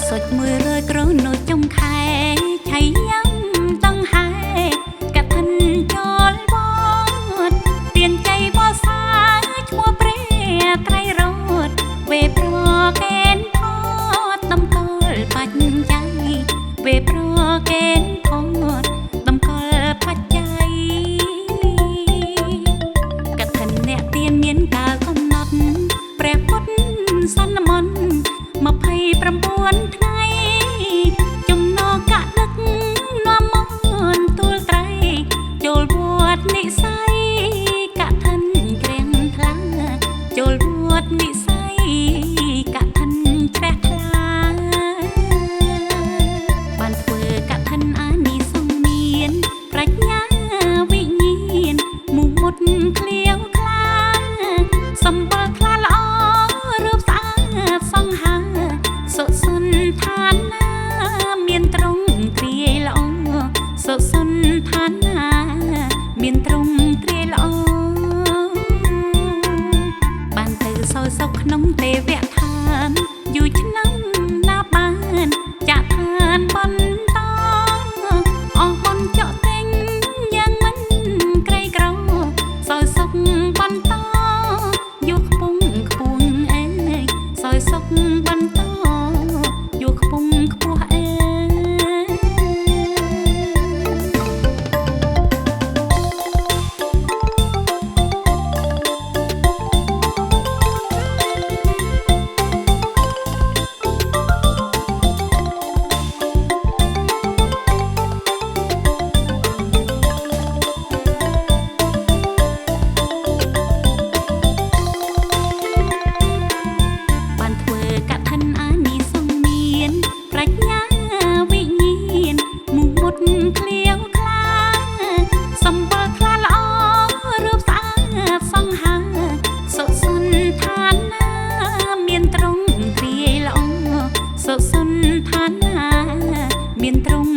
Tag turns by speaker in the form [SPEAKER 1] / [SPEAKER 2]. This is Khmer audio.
[SPEAKER 1] សុចមួយរយក្រនៅចុងខែឆៃញ៉ាំតង្ហែកឋិនចូលវត្តទានជ័យបសាឈ្មោះព្រះត្រៃរតវេប្រកេនផតតំកលបច្ច័យវេប្រកេនផតតំកលបច្ច័យកឋិនអ្នកទានមានកាលកំណត់ព្រះពុទ្ធសន្មន្ត29ថ្ងៃចំណកដឹកនាំមន្តទូលត្រៃចូលវត្តនិស័យកឋិនក្រៀងថ្លាចូលវត្តនិស័យកឋិនជ្រះថ្លាបានធ្វើកឋិនអានិសង្សមានប្រាជ្ញាវិញ្ញាណមុមុតក្លៀវក្លាសម្បល់ខ្លាល្អរូបស្អាតសង្ហាសុសន្តានាមានត្រង់ទ្រាយល្អសុសន្តានាមានត្រង់ទ្រាយល្អបានទៅសោយសុខក្នុងទេវឋានយូរឆ្នាំណាបានចាក់ឋានបន្តអស់បុណ្យចកទិញយ៉ាងមិនក្រីក្រសោយសុខបន្តយកខ្ពង់ខ្ពស់អេសោយសុខបន្តយកខ្ពង់ខ្ពស់អេក្លៀវក្លាសម្បល់ខ្លាល្អរូបស្អាតសង្ហាសុសន្តានាមានត្រង់ទ្រាយល្អសុសន្តានាមានត្រង់